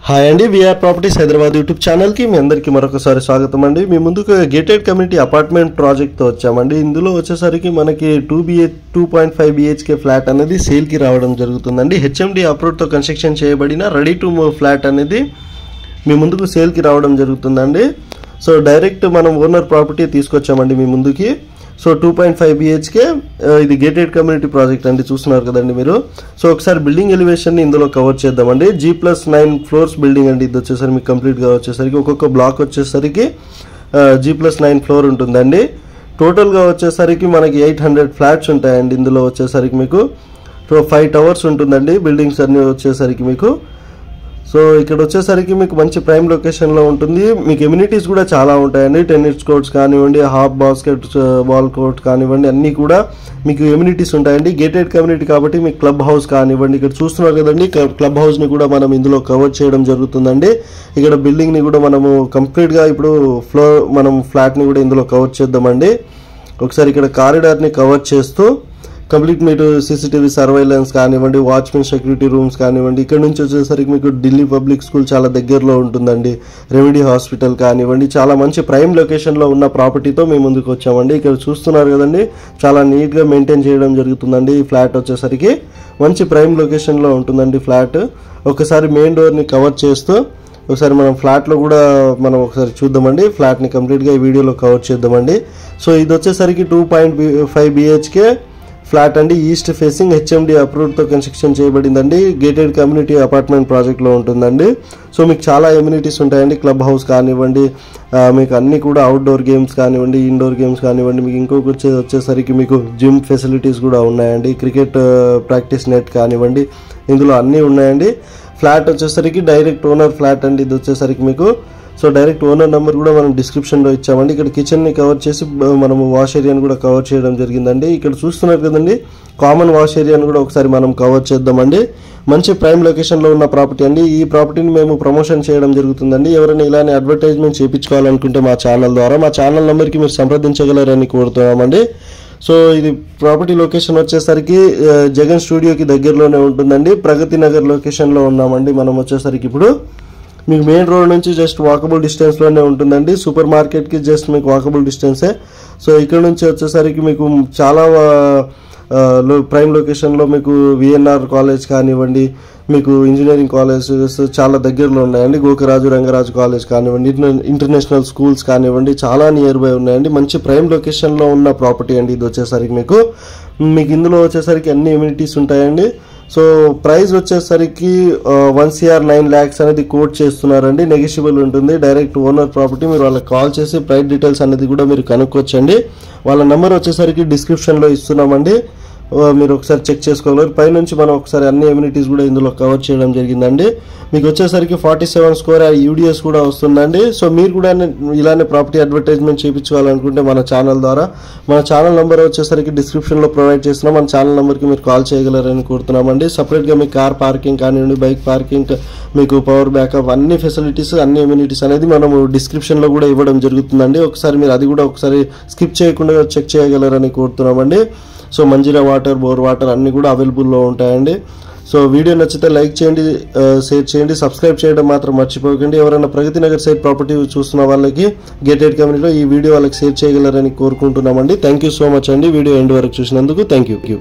Hi అండి, VR properties Hyderabad YouTube ఛానల్కి మీ అందరికీ మరొకసారి స్వాగతం అండి. మీ ముందుకు గేటెడ్ కమ్యూనిటీ అపార్ట్మెంట్ ప్రాజెక్ట్తో వచ్చామండి. ఇందులో వచ్చేసరికి మనకి 2.5 BHK ఫ్లాట్ అనేది సేల్కి రావడం జరుగుతుందండి. హెచ్ఎండి అప్రూవ్డ్తో కన్స్ట్రక్షన్ చేయబడిన రెడీ టు మూవ్ ఫ్లాట్ అనేది మీ ముందుకు సేల్కి రావడం జరుగుతుందండి. సో డైరెక్ట్ మనం ఓనర్ ప్రాపర్టీ తీసుకొచ్చామండి మీ ముందుకి. సో 2.5 BHK ఇది గేటెడ్ కమ్యూనిటీ ప్రాజెక్ట్ అండి, చూస్తున్నారు కదండి మీరు. సో ఒకసారి బిల్డింగ్ ఎలివేషన్ ఇందులో కవర్ చేద్దామండి. G+9 ఫ్లోర్స్ బిల్డింగ్ అండి. ఇది వచ్చేసరికి మీకు కంప్లీట్గా వచ్చేసరికి ఒక్కొక్క బ్లాక్ వచ్చేసరికి G+9 ఫ్లోర్ ఉంటుందండి. టోటల్గా వచ్చేసరికి మనకి 800 ఫ్లాట్స్ ఉంటాయండి. ఇందులో వచ్చేసరికి మీకు 5 టవర్స్ ఉంటుందండి బిల్డింగ్స్ అన్నీ వచ్చేసరికి మీకు. సో ఇక్కడ వచ్చేసరికి మీకు మంచి ప్రైమ్ లొకేషన్లో ఉంటుంది. మీకు ఎమ్యూనిటీస్ కూడా చాలా ఉంటాయండి. టెన్నిస్ కోర్ట్స్ కానివ్వండి, హాఫ్ బాస్కెట్ బాల్ కోర్ట్ కానివ్వండి, అన్నీ కూడా మీకు ఎమ్యూనిటీస్ ఉంటాయండి. గేటెడ్ కమ్యూనిటీ కాబట్టి మీకు క్లబ్ హౌస్ కానివ్వండి, ఇక్కడ చూస్తున్నారు కదండి, క్లబ్ హౌస్ని కూడా మనం ఇందులో కవర్ చేయడం జరుగుతుందండి. ఇక్కడ బిల్డింగ్ని కూడా మనము కంప్లీట్గా ఇప్పుడు మనం ఫ్లాట్ని కూడా ఇందులో కవర్ చేద్దామండి. ఒకసారి ఇక్కడ కారిడార్ని కవర్ చేస్తూ కంప్లీట్ మీరు CCTV సర్వైలెన్స్ కానివ్వండి, వాచ్మెన్ సెక్యూరిటీ రూమ్స్ కానివ్వండి, ఇక్కడ నుంచి వచ్చేసరికి మీకు ఢిల్లీ పబ్లిక్ స్కూల్ చాలా దగ్గరలో ఉంటుందండి. రెమెడీ హాస్పిటల్ కానివ్వండి, చాలా మంచి ప్రైమ్ లొకేషన్లో ఉన్న ప్రాపర్టీతో మేము ముందుకు వచ్చామండి. ఇక్కడ చూస్తున్నారు కదండి, చాలా నీట్గా మెయింటైన్ చేయడం జరుగుతుందండి. ఈ ఫ్లాట్ వచ్చేసరికి మంచి ప్రైమ్ లొకేషన్లో ఉంటుందండి ఫ్లాట్. ఒకసారి మెయిన్ డోర్ని కవర్ చేస్తూ ఒకసారి మనం ఫ్లాట్లో కూడా మనం ఒకసారి చూద్దామండి. ఫ్లాట్ని కంప్లీట్గా ఈ వీడియోలో కవర్ చేద్దామండి. సో ఇది వచ్చేసరికి 2.5 BHK ఫ్లాట్ అండి. ఈస్ట్ ఫేసింగ్ హెచ్ఎండి అప్రూవ్డ్తో కన్స్ట్రక్షన్ చేయబడిందండి. గేటెడ్ కమ్యూనిటీ అపార్ట్మెంట్ ప్రాజెక్ట్లో ఉంటుందండి. సో మీకు చాలా ఎమ్యూనిటీస్ ఉంటాయండి. క్లబ్ హౌస్ కానివ్వండి, మీకు అన్నీ కూడా అవుట్డోర్ గేమ్స్ కానివ్వండి, ఇండోర్ గేమ్స్ కానివ్వండి, మీకు ఇంకొక వచ్చేసరికి మీకు జిమ్ ఫెసిలిటీస్ కూడా ఉన్నాయండి. క్రికెట్ ప్రాక్టీస్ నెట్ కానివ్వండి, ఇందులో అన్నీ ఉన్నాయండి. ఫ్లాట్ వచ్చేసరికి డైరెక్ట్ ఓనర్ ఫ్లాట్ అండి. ఇది వచ్చేసరికి మీకు సో డైరెక్ట్ ఓనర్ నెంబర్ కూడా మనం డిస్క్రిప్షన్లో ఇచ్చామండి. ఇక్కడ కిచెన్ని కవర్ చేసి మనము వాష్ ఏరియాని కూడా కవర్ చేయడం జరిగిందండి. ఇక్కడ చూస్తున్నారు కదండి, కామన్ వాష్ ఏరియాని కూడా ఒకసారి మనం కవర్ చేద్దామండి. మంచి ప్రైమ్ లొకేషన్లో ఉన్న ప్రాపర్టీ అండి. ఈ ప్రాపర్టీని మేము ప్రమోషన్ చేయడం జరుగుతుందండి. ఎవరైనా ఇలానే అడ్వర్టైజ్మెంట్ చేయించుకోవాలనుకుంటే మా ఛానల్ ద్వారా మా ఛానల్ నెంబర్కి మీరు సంప్రదించగలరని కోరుతున్నామండి. సో ఇది ప్రాపర్టీ లొకేషన్ వచ్చేసరికి జగన్ స్టూడియోకి దగ్గరలోనే ఉంటుందండి. ప్రగతి నగర్ లొకేషన్లో ఉన్నామండి మనం వచ్చేసరికి. ఇప్పుడు మీకు మెయిన్ రోడ్ నుంచి జస్ట్ వాకబుల్ డిస్టెన్స్లోనే ఉంటుందండి. సూపర్ మార్కెట్కి జస్ట్ మీకు వాకబుల్ డిస్టెన్సే. సో ఇక్కడ నుంచి వచ్చేసరికి మీకు చాలా ప్రైమ్ లొకేషన్లో మీకు VNR కాలేజ్ కానివ్వండి, మీకు ఇంజనీరింగ్ కాలేజెస్ చాలా దగ్గరలో ఉన్నాయండి. గోకరాజు రంగరాజు కాలేజ్ కానివ్వండి, ఇంటర్నేషనల్ స్కూల్స్ కానివ్వండి, చాలా నియర్ బై ఉన్నాయండి. మంచి ప్రైమ్ లొకేషన్లో ఉన్న ప్రాపర్టీ అండి ఇది వచ్చేసరికి మీకు. ఇందులో వచ్చేసరికి అన్ని ఎమ్యూనిటీస్ ఉంటాయండి. సో ప్రైస్ వచ్చేసరికి 1 CR 9 lakhs అనేది కోట్ చేస్తున్నారండి. నెగోషియబుల్ ఉంటుంది. డైరెక్ట్ ఓనర్ ప్రాపర్టీ, మీరు వాళ్ళకి కాల్ చేసి ప్రైస్ డీటెయిల్స్ అనేది కూడా మీరు కనుక్కోవచ్చండి. వాళ్ళ నెంబర్ వచ్చేసరికి డిస్క్రిప్షన్లో ఇస్తున్నామండి, మీరు ఒకసారి చెక్ చేసుకోగలరు. పైనుంచి మనం ఒకసారి అన్ని ఎమ్యూనిటీస్ కూడా ఇందులో కవర్ చేయడం జరిగిందండి. మీకు వచ్చేసరికి 47 స్క్వేర్ UDS కూడా వస్తుందండి. సో మీరు కూడా ఇలానే ప్రాపర్టీ అడ్వర్టైజ్మెంట్ చేయించుకోవాలనుకుంటే మన ఛానల్ ద్వారా, మన ఛానల్ నెంబర్ వచ్చేసరికి డిస్క్రిప్షన్లో ప్రొవైడ్ చేస్తున్నాం. మన ఛానల్ నెంబర్కి మీరు కాల్ చేయగలరని కోరుతున్నామండి. సపరేట్గా మీకు కార్ పార్కింగ్ కానివ్వండి, బైక్ పార్కింగ్, మీకు పవర్ బ్యాకప్, అన్ని ఫెసిలిటీస్, అన్ని ఎమ్యూనిటీస్ అనేది మనము డిస్క్రిప్షన్లో కూడా ఇవ్వడం జరుగుతుందండి. ఒకసారి మీరు అది కూడా ఒకసారి స్కిప్ చేయకుండా చెక్ చేయగలరని కోరుతున్నామండి. So Manjira water, bore water అన్నీ కూడా అవైలబుల్లో ఉంటాయండి. సో వీడియో నచ్చితే లైక్ చేయండి, షేర్ చేయండి, సబ్స్క్రైబ్ చేయడం మాత్రం మర్చిపోకండి. ఎవరైనా ప్రగతి నగర్ సైడ్ ప్రాపర్టీ చూస్తున్న వాళ్ళకి గేటెడ్ కమ్యూనిటీలో ఈ వీడియో వాళ్ళకి షేర్ చేయగలరని కోరుకుంటున్నామండి. థ్యాంక్ యూ సో మచ్ అండి వీడియో ఎండ్ వరకు చూసినందుకు. Thank you.